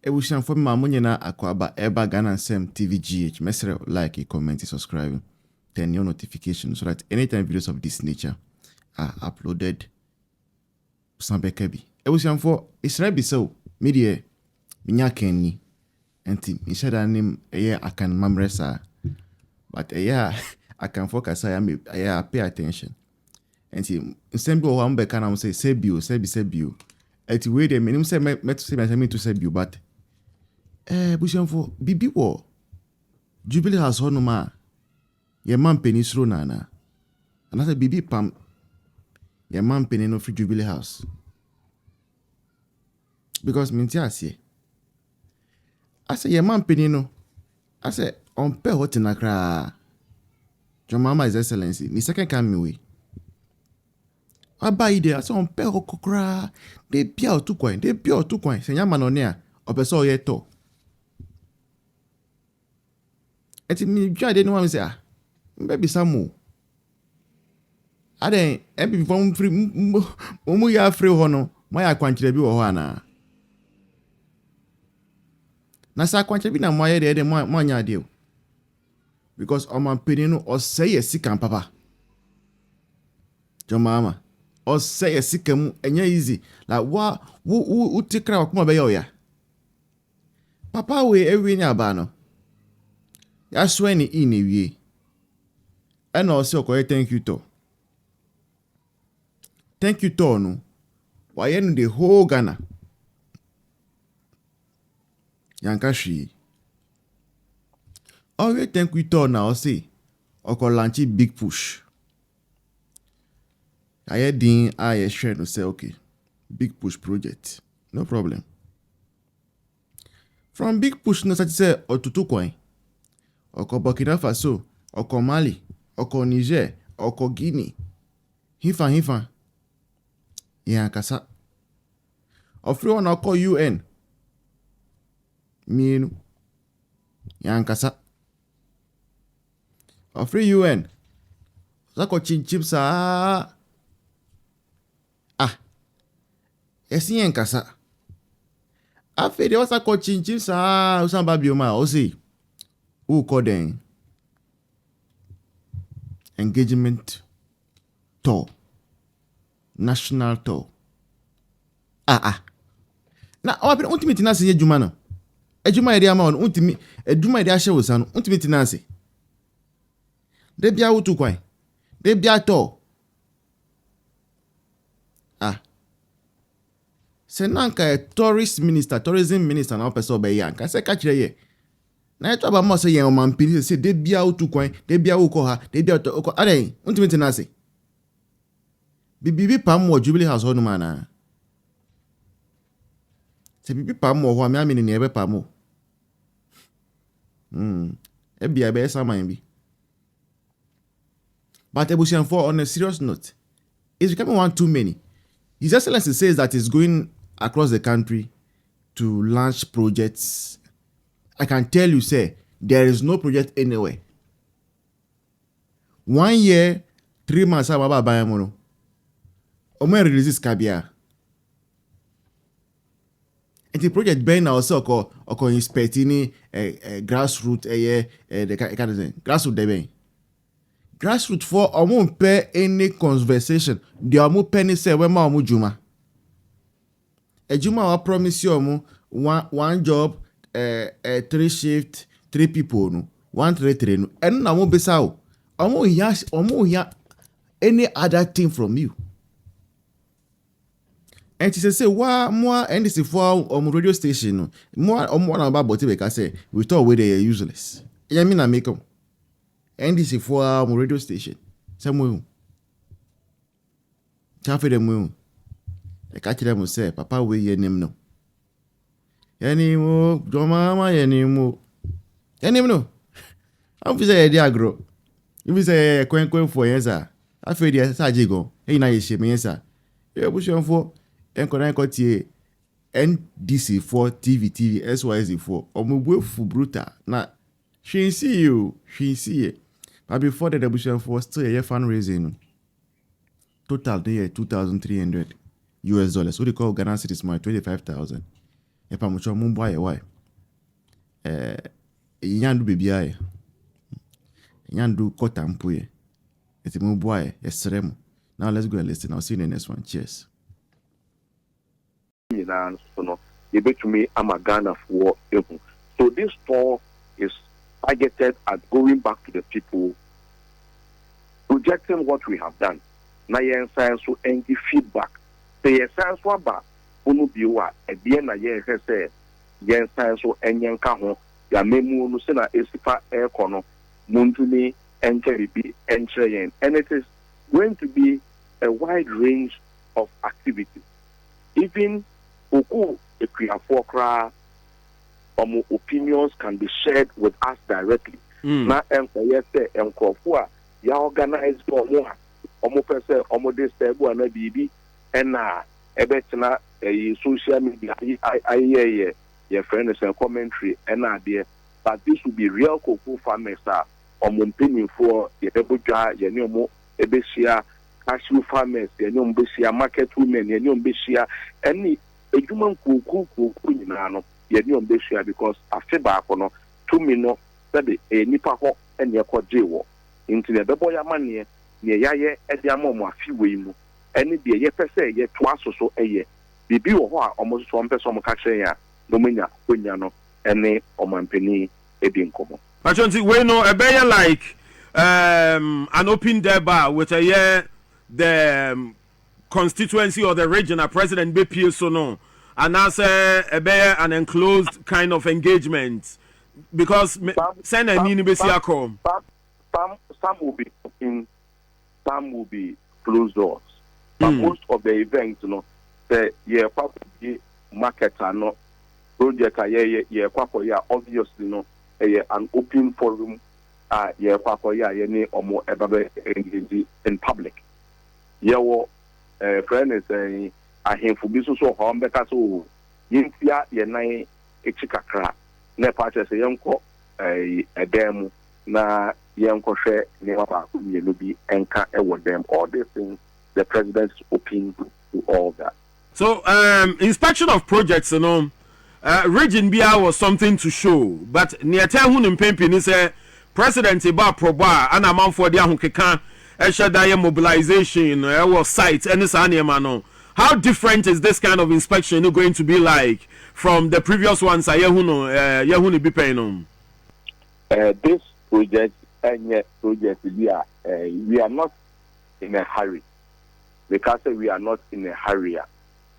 Ebusian for me na akwaba eba Ghana Sem TVGH. Mesre like, comment, subscribe, turn your notification so that anytime videos of this nature are uploaded, Sambekebi. Ebusian for Israel be so media minya kenni. Enti ishada nim akan mamresa. But I can focus I pay attention. Enti nsembi o hambe kana mo say sebio. Eti we de minim say met say me to sebio but busian for bibi wo Jubilee House hono ma ye man penisro nana. And I say bibi pam ye man penino free Jubilee House. Because minti ase. I say ye man penino. I say on pe hot na kra. Your mama is excellency. Ni second come way. Aba ide ase on pe kokra. De bia otu kwan. Se nya manone a opese oye to. Eti mi dwa de no am say ah. Mbe samu. Aden ebi from free mu ya free ho no. Mo ya kwankyere bi wo ho ana. Na sa kwankyere bi na mo aye de mo anya ade o. Because oman penino or say a sick and papa. Your mama or say a sick and easy. Like what who take care of kuma be ya. Papa we every nya ba no. Ya swear ni in ewie. And also thank you to. Thank you to no. Why in the whole Ghana. Yankashi. Always thank you to now say. Oko lanchi big push. I din I share to say okay. Big push project. No problem. From big push no say otutu coin. Oko Burkina Faso, oko Mali, oko Niger, oko Guinea. Hifa. Yankasa. Ofri one oko UN. Mienu. Yankasa. Ofri UN. Zako chinchip sa. Esi yankasa. Afe de wasa ko chinchip sa. Usamba bioma osi. Who call them engagement tour, national tour. Na open ultimate na se ejuma no. Ejuma ide ama on ultimate ejuma ide ahye wosa no ultimate na se. De bia wutu kwan. De bia tour. Se nanka tourism minister na person be yanka se ka kire ye. Na eto aba mo se yen o man pili se de bia otu kwan de bia wo ko ha de bia to ko ade untimenti na se bibi pam wo Jubilee House ho no mana se bibi pam wo ho ami ami ni ebe pam o e bia be saman bi. But ebusian for on a serious note, it's becoming one too many. His Excellency says that he's going across the country to launch projects. I can tell you, say, there is no project anywhere. 1 year, 3 months, I'm about buying mono. Omo releases kabia. And the project ben also ko inspecting grassroots the kind of thing. Grassroots de ben. Grassroots for omo pay any conversation. The omo penny say we ma omo juma. A juma wa promise you omo one job. 3 shift 3 people no 133 no and na mo besa o omo ya any other thing from you. And she say wa mo NDC for radio station no mo omo na ba bote be ka say we thought we they useless. Ya me na make am NDC for radio station say mo chafe dem mo e ka kire mo say papa we ye nim no Yanimo, Domama, Yanimo. No. I'm say a agro. If you say a quen for yes, I feel yes, I jigo. Hey, na ship, yes, sir. You push on for NDC for TV, SYZ for, or move for bruta. Now, she see you. But before the debution for still a year fundraising. Total the year $2,300. US. What do you call Ghana cedis? My 25,000. Epa mucho mumbo aye why. Yandu baby aye. Yandu kota mpuye. Eti mumbo aye. Esremo. Now let's go and listen. I'll see you in the next one. Cheers. To me, I'm a Ghana for evil. So this tour is targeted at going back to the people, projecting what we have done. Now, you science to give feedback. Say, science what ba, unu biwa, bien na ye say, yen science to enyen kaho, ya memu no sena esipa air kono, munduni, enteribi, entreyen. And it is going to be a wide range of activities. Even Oku, if we have opinions can be shared with us directly. Now, yes, ya organize person, this table and a BB, and ebetina a social media, your friend is a commentary, and idea. But this will be real cocoa farmers, opinion for your Ebuja, your new Ebesia, cashew farmers, your new Besia, market women, your new Besia, any a human cocoa, because after back on 2 minutes that a nipa ho and your quadriwo into the boya money near yaye at the amom a few way mu any be ye per se ye twice or so a year. Bibi or almost 1 person catching Domina, Quiniano, and a oman penny a being common. But we know a bear like an open day bar with a year the constituency or the regional president BP so no. And as a bear an enclosed kind of engagement because send a university some will be open, some will be closed doors. But most of the events, the market are not project obviously an open forum in public. Friend is saying I have for business so home because so Yintia Yenai Echikakra, Nepatches a young co a demo na young share never Yelubi Enka with them. All these things the president is open to all that. So inspection of projects, region BR was something to show, but near Tahun and Pimpin is a president about Proba and a man for the Ahukeka, Eshadaya mobilization, our sites, and this animal. How different is this kind of inspection going to be like from the previous ones? Yahuni be paying this project and project we are not in a hurry because we are not in a hurry.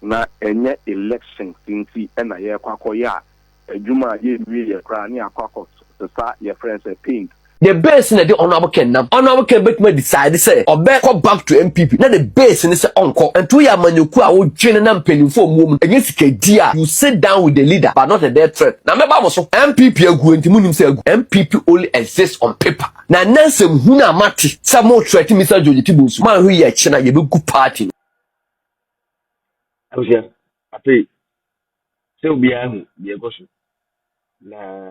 Na any election since and a year kwakoya Juma ye krani akwako sa your friends are pink. The base in the honorable Ken bet me decide say or back to MPP. Now the base in this uncle and 2 year man you could general penny for woman against Kedia. You sit down with the leader, but not a dead threat. Now, my was MPP are going to MPP only exists on paper. Now, Nancy Huna Mati, some more threat to Mr. Joji Tibus, man who ye China, you good party. I was here. I pay. So be a question. Nah.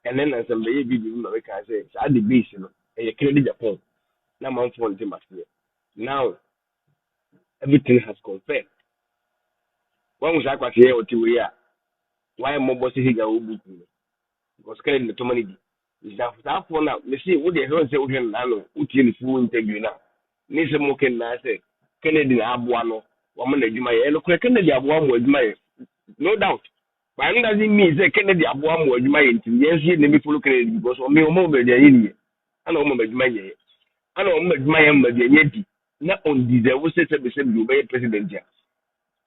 And then as some baby America say, I the base, a credit Japan. Now I'm for the master. Now everything has confirmed. When was I quite here or 2 years? Why am I bossy here? Because credit the money. Is that for now? Let's see what the hell say. We can now. We can full interview now. Nisa Moken na say Kennedy Abuano. Woman, you may look like Kennedy Abuano. No doubt. But it doesn't mean that Kennedy Abuam was my yes, you let me follow Kennedy because of me, over the India. I know my year. I know my yeti. Not on the there was such a same you by president.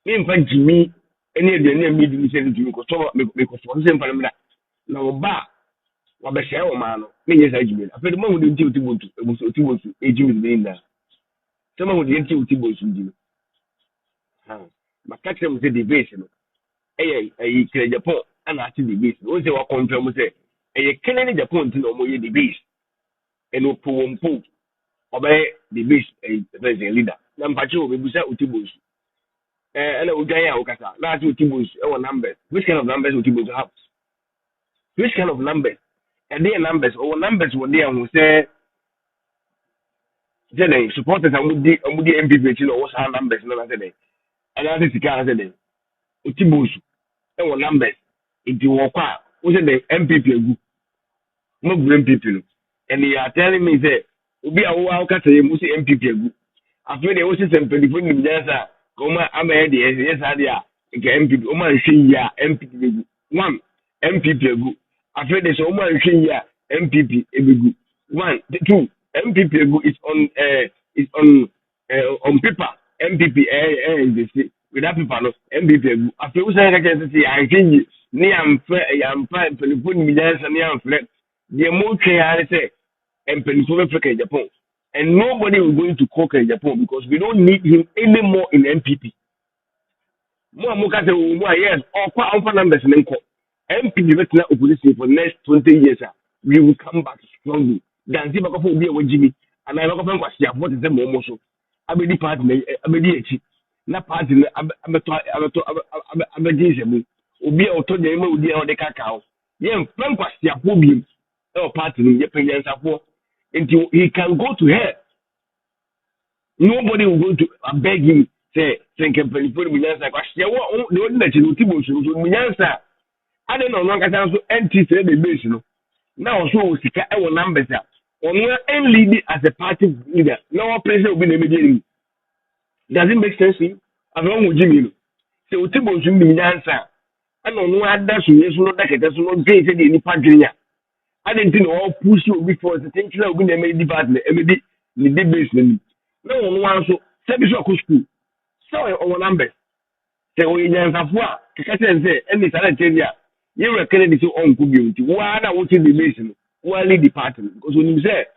In fact, Jimmy, any of the name meeting said to you because for the same parameter. Now, ba, what the share man, me yes, I mean. After the moment you didn't want to, it was to Jimmy in there. Someone would enter with Tibos in Jimmy. But catch them the debate. A Japan and actually the base. Also, what confirm say a Canadian Japan to know the base and no poem pool obey the base a president leader. Nampacho, we was out with Tibus. And Ugaya Okasa, last with Tibus, our numbers. Which kind of numbers would Tibus have? Which kind of numbers? And their numbers, our numbers were there and we say, then supporters and with the MPP, what's our numbers, no other day. And I think the car today. Tibus. ɛwɔ numbers nti wɔ kɔ a wosɛ the MPP egu mo gu MPP no and you are telling me say obi a wo a kasa yɛ mu sɛ MPP egu afei deɛ wosi sɛ mpanyinfo nim nyansa kɔma ama yɛ deɛ yɛ saa deɛ a nka MPP ɔmo anhwɛ yi a MPP egu one MPP egu afei deɛ sɛ ɔmo anhwɛ yi a MPP egu one two MPP egu on paper MPP exist with that paper no MPP egu afei wosi sɛ kɛkɛ sɛ yɛanhwɛ yi ne yɛamfa mpanyinfo nim nyansa ne yɛamfrɛ deɛ mo twɛn ara sɛ mpanyinfo bɛfrɛ kɛ Japan. And nobody is going to call Japan because we don't need him anymore in MPP. Yes, or numbers MPP opposition for the next 20 years. We will come back strongly. Then see back for Jimmy and I look at what is the more so. I be the party, I be the na party, I'm a diesel. Obi a auto name will be on the cacao. Yeah, Frank was the Abobium or party, until he can go to hell. Nobody will go to beg him, say, think of Minyansa. The only that you will Minyansa. I don't know, long as I also empty say the base. Now, so Sika, our numbers are on your end leader as a party leader. No president will be the beginning. Does it make sense to you? Along with Jimmy. So, Tibo should be Minyansa. I don't know what that's not that that's not great any party. I didn't know push you before the thing will be the department, the debate. No one so service of school. So our numbers. Say we nyansafu a kaka say any salary change you reckon this on community. Why na what the base why lead department because when you say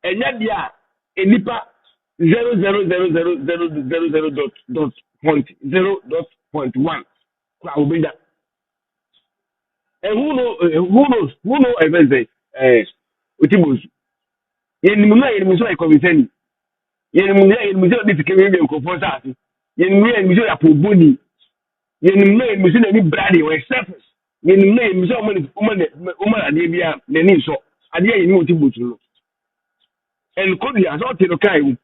enya dia enipa 0.000.0.1 kwa obeda. And who knows even say otibos yenimuna so economy yenimuna this can be conference yenimuna ya poboni yenimuna ni brady or surface yenimuna woman ade bia nani so ade yenu otibos no and kodi as o tino kai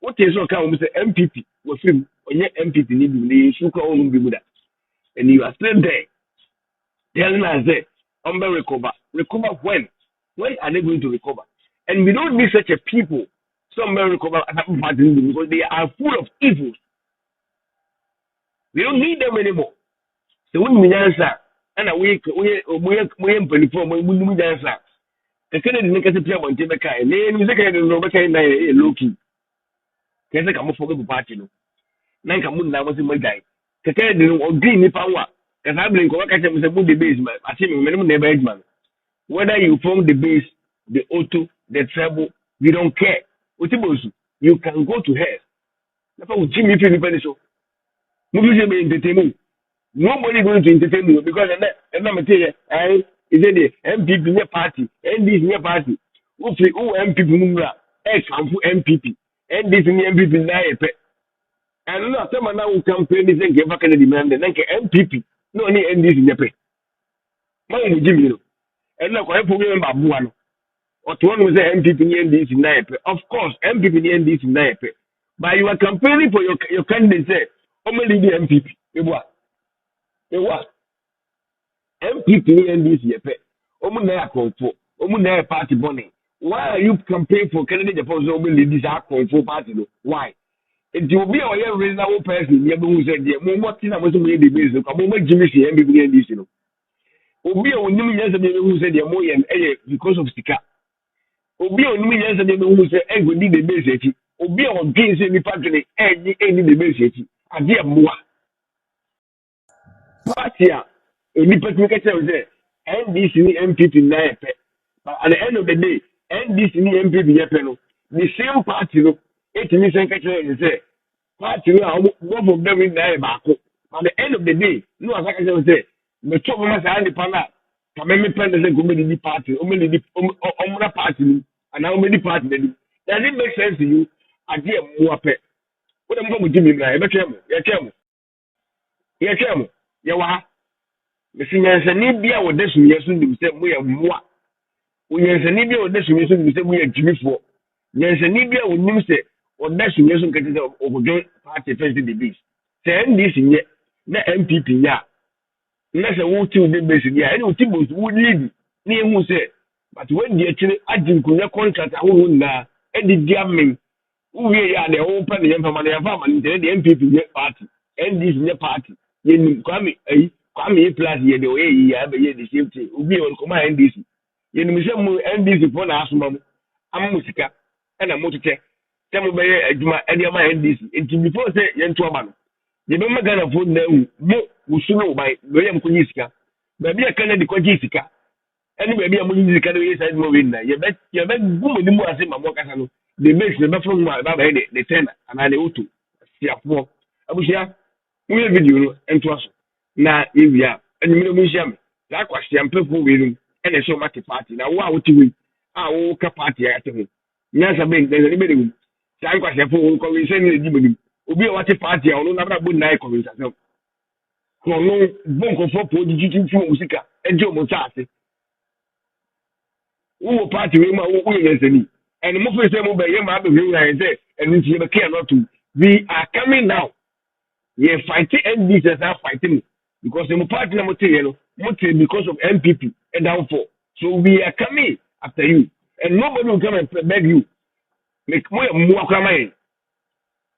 what is so kai we say MPP we film onye MPP ni bi ni su ko onu bi muda and you are still there telling us that recover when are they going to recover? And we don't need such a people some recover because they are full of evil. We don't need them anymore. So when we answer and we uniform we answer the Kennedy make us a player on Tibeka and then we say Loki can I come for the party no Nankamun was in my guy Kennedy or green power. Because I believe the base, I think minimum never man. Whether you form the base, the auto, the treble, we don't care. You can go to hell. That's what Jimmy Philip so. Nobody entertain Nobody going to entertain you because and I'm tell you, is it the MPP near party, and this near party. Who MPP Mumra, MPP, and this MPP na and not some now campaign this and give back the demand and MPP. No any NDC in Japan. Man will give you. And now I put in Babuano. Or to one was the MPP in NDC in Nape. Of course, MPP in NDC in Nape. But you are campaigning for your candidate say, only the MPP. You what? MPP in NDC Japan. Omuna Konfo. Omuna party bonnet. Why are you campaigning for candidate Japan only this Konfo party? Why? It will be a reasonable person. You who said, "What is I was made the business? Come on, Jimmy, and begin this." Obi a only years of who said, "You're and because of Sika." Obi only years of who said, "I will need the basic." Obi on gains any partner, any the basic. I dear moi. Partia, any particular say, and this in the MPP na but at the end of the day, and this in the MPP yapeno, the same party, it means say, party, both of them in there back. At the end of the day, no, as I can say, the top of my hand, the panel, come and pen the community party, only the party, and how many party. Does it make sense to you? I dear more pet. What am I going to do? Yawa, the seniors and India or this year soon to say we are more. We are an India or this year soon to say we are Jimmy for. Yes, an India will news say or this year soon get it over party first the beast. Send this in yet, the MPP ya. na se wo ti the base dia any ti boost wo lead na ehu se but when the actually ajinkunya contract ahoro na e di dia men wo wie ya de wo pa ne yemfa ma ne yemfa ma ne de MPP ye party NDC ye party ye nim kwame plus ye de o ye ya be ye the same thing obi on koma NDC ye nim se mu NDC for na asoma mu amusika e na motete se mu be ye adwuma e de ma NDC enti before say ye nto aba no ye be magana for na wu mo wusuno bai be ye mko yisika ba bia Kennedy ko yisika eni ba bia mo yisika do yesa mo win na ye be gumo ni mu ase ma mo kasa no the base the from ba the ten and the auto siafo abusia we video no ento aso na ewia enimire mu hia me la kwasia mpefo we no ene so mate party na wo a wo ti we a wo ka party ya te ho nyansa be de be de sai kwasia fo wo ko we se ni di bani obi a wate party a no na bra bo nai ko we sase ko no bonko fo po di jitu fu musika ejo mo sa ase wo party we ma wo yensani and mo fe say mo be ye ma be we na say and you cannot to we are coming now we fighting and this is fighting because the party na mo tell you mo tell because of MPP and downfall so we are coming after you and nobody will come and beg you make mo akwa mai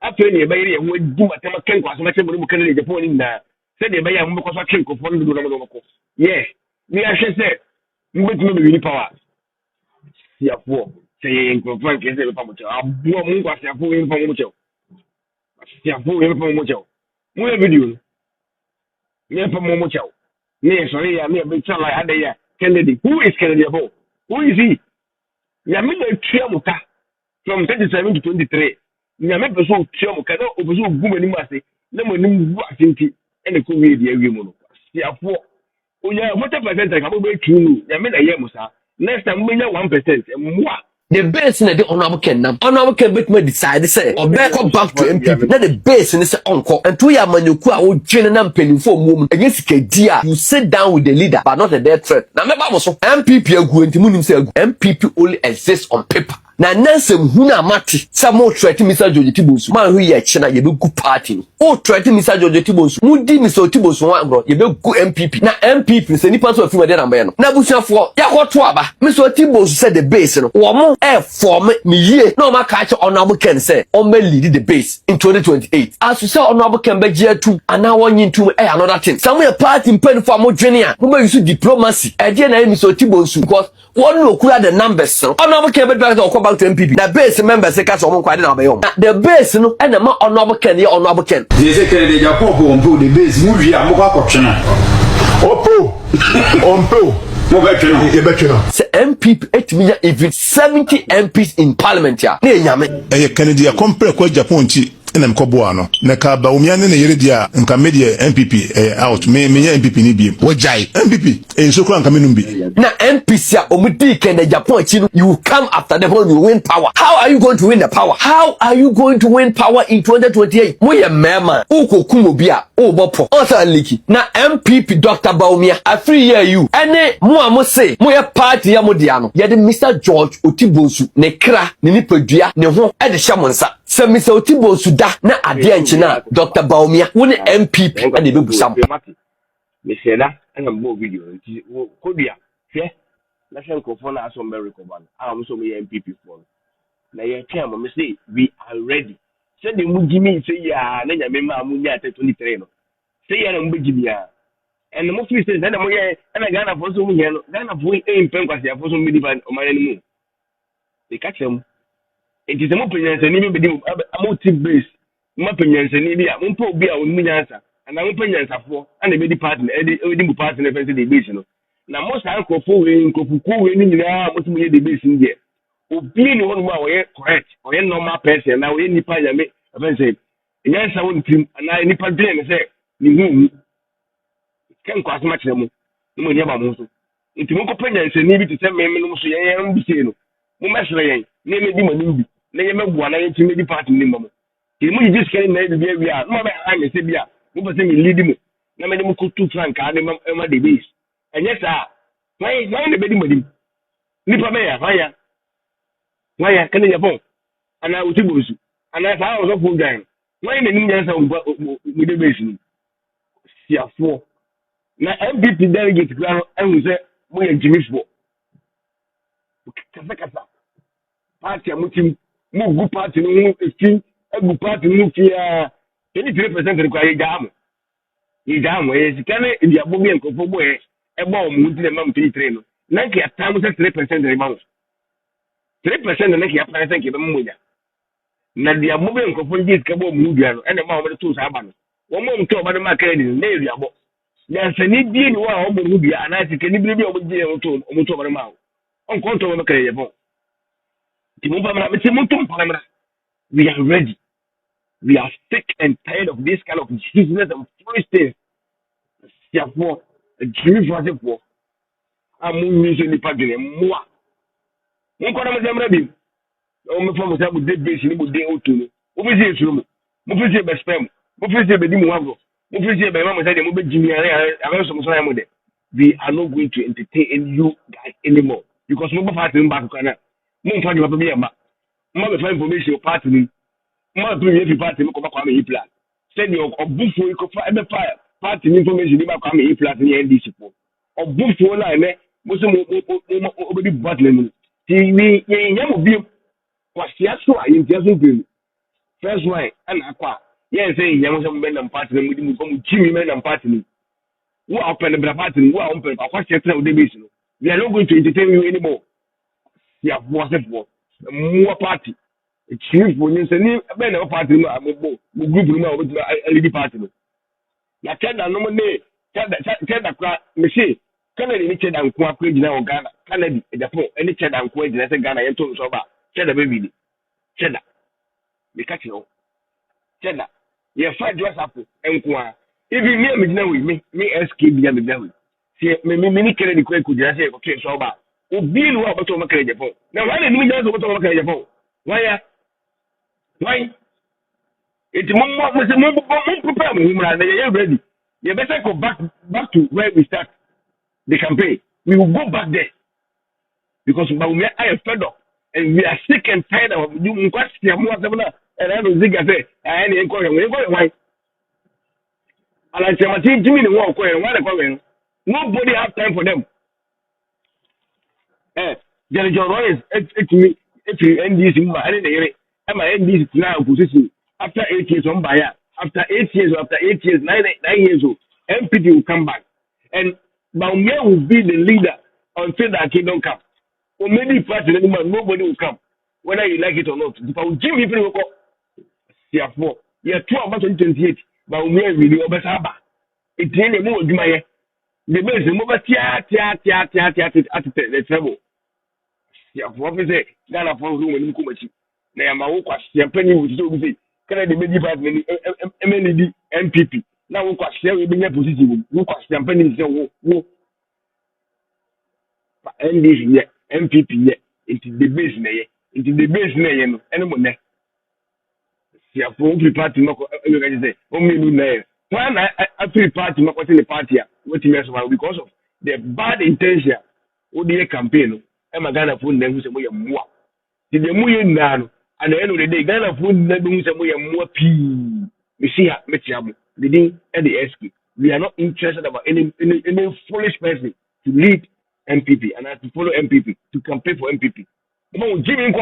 after ni be ye wo di matema ken kwa so ma che mo kan le Japan ni na say de be ya mo ko so ken ko fon do na mo ko yeah we are say mo be to be power siafo say in confront ke se pa mo che abu mo kwa siafo in pa mo che siafo in pa mo che mo e video ne pa mo che ne sorry ya me be tell like ade ya Kennedy who is Kennedy abo who is he ya me na tua mo ka from 27 to 23 ya me be so tua mo ka na oboso guma ni mu ase na mo nim bu asenti ene ko wi dia wi mo no siafo onya 40% ka mo be tunu ya me na ye mo sa next time we 1% moi the base na the honorable ken bet me decide say obeko back to MPP na the base ni say onko and we amanyoku a wo dwene na mpanimfo mu against kedia you sit down with the leader but not the death threat na me ba mo so MPP agu entimu nim say agu MPP only exists on paper na nansem huna amati sa mo threat Mr. George Tibonsu man hu ye chena ye be gu party o threat Mr. George Tibonsu mudi Mr. Tibonsu wa agro ye be gu MPP na MPP se nipa so afima de na mbe no na busuafo yakoto aba Mr. Tibonsu said the base no wo mo form me ye no ma catch honorable ken say on me lead the base in 2028 as you say honorable ken be G2 and now one into another thing some party pen for mo dwene a mo be use diplomacy e dey na Mr. Tibonsu because one no kula the numbers so honorable ken be back to MPP the base members say case omo kwade na be yo the base no e na ma honorable ken ye honorable ken they say ken dey Japan ko on the base mu wi a mo kwa kwotwena opo ompo say MPP etimiya even 70 MPs in parliament ya na enyame Kennedy a compare kwa Japan ti na mkobo ano na ka ba umia ne yere dia nka media MPP out me MPP ni bi wajai MPP so kura nka menum bi na MPs ya omudi Kennedy Japan chi you come after them when you win power how are you going to win the power how are you going to win power in 2028 mo ye mema ukokum obi a obopo osa liki na MPP Dr. Baumia afri year you ene mo amo say mo ye party ya mo dia no ye de Mr. George Otibonsu ne kra ne nipadua ne ho e de hye mo nsa se Mr. Otibonsu da na ade anchina Dr. Baumia wo ne MPP e de bebusam me say da na mo video nti ko bia hwe na hwe ko for na aso America ban am so me MPP for na ye twa mo me say we are ready say the mu gimi say ya na nya me ma mu nya 23 no say ya na mu gimi ya and mo fi say na mo ye na Ghana for so mu ye no Ghana for e mpem kwase ya for so me di ban o mane mu e ka chem it is a mo penyansa ni be di mo team base mo penyansa ni bi a mo mpo obi a onu nyansa ana mo penyansa fo ana be di partner e di mu partner fe the base no na mo sa nkofo we nkofuku we ni nyina mo timo ye the base ndi obi ni wonu ma we correct o ye normal person na we nipa ya me even say nyansa won team ana nipa dwen ne say ni hu ken kwa asma kire mo mo ni ba mo so nti mo ko penyansa ni bi te say me no so ye ye mbi se no mo mesre yen ne me di mani bi na ye megwa na ye timi di party ni mamo ti mo yi jiskere na e bi a no ba ha me se bia mo be se me lead mo na me dem ko tu frank ade ma de base enye sa why na be di mani ni pa me ya why ya kan ya bon ana Otibonsu ana fa o so fu gan why na ni nyansa mo de base ni siafo na MPP delegate kura no ehu sɛ mo yɛ jimifo kasa party amutim mo gu party no ho efi egu party no fi a 23% kwa yɛ gamo yɛ sika ne diabo bi nkofo bo yɛ ɛbɔ ɔmo nti na mam 23 no na nke atam sɛ 3% de ma wo 3% na nke apana sɛ nke bɛ mo ya na diabo bi nkofo ngi sika bɔ ɔmo dua no ɛna ma ɔmo de to sa aba no wɔn mo nto ɔba de ma kɛɛ ni na yɛ diabo na sɛ ni die ni wa ɔmo mo dua ana sika ni bi ɔmo gye ɔmo to ɔba de ma wo on konto ɔmo kɛɛ yɛ bɔ ti mo ba mra me ti mo to mpa we are ready. We are sick and tired of this kind of useless and foolish things. Therefore, a dream for the poor. I'm usually pardon moi. One corner of them ready. Only from the dead base in the day or two. Obviously, it's room. Mufisi by spam. Mufisi by Dimuago. Mufisi by Mamma said, Jimmy, I have some time with it. We are not going to entertain you guys anymore because no part in back. No find you have to be a mother information party. Mother bring every party no come back on plan. Send your bufo you could find the fire. Party information you back on plan in the NDC for. Or bufo line, Muslim over the button. TV, you be was so I in just first one and aqua. Yes, saying young men and party with Jimmy men and party. Who open the party, who are open, or what's your division? We are not going to entertain you anymore. You have more party. Chief when you say ben no party no ambo group no obi lead party no na cheda no me cheda kwa me say Canada ni cheda nko akwa gina o Ghana Canada Japan any cheda nko gina say Ghana yen to so ba cheda baby ni cheda me catch no cheda ye fight dress up nko a even me gina we me SK bia me dawe see me ni Canada kwa ku gina say ko ke so ba obi no obato ma Canada Japan na why ni me gina so obato ma Canada Japan why it's more prepare me ready you better go back to where we start the campaign we will go back there because we are fed up and we are sick and tired of you question more and I don't think I say I ain't why and I say my team Jimmy the walk why nobody have time for them Jerry John Royce it's me if you end this in my NDC now position after 8 years on buyer after 8 years or after 8 years 9 years old MPP will come back and Baumia will be the leader until that kingdom come or maybe party anymore nobody will come whether you like it or not if I will give people will come therefore you are 2 about 2028 Baumia will be over Saba it's any more do my the base move tia at the trouble therefore we say Ghana for room when you come na ya mawo kwase pani wo so bi kana de meji department MND MPP na wo kwase we benya position wo kwase pani se wo NDC ye MPP ye into the base na ye no ene mo ne sia for free party no ko e ga say o me nu na ye when a free party no ko the party a what me so because of the bad intention wo dey campaign no e magana fu na hu se mo ye moa the mu ye na no and the end of the day, Ghana food never more pee. We see how much the thing and the SK. We are not interested about any foolish person to lead MPP and to follow MPP, to campaign for MPP. Jimmy,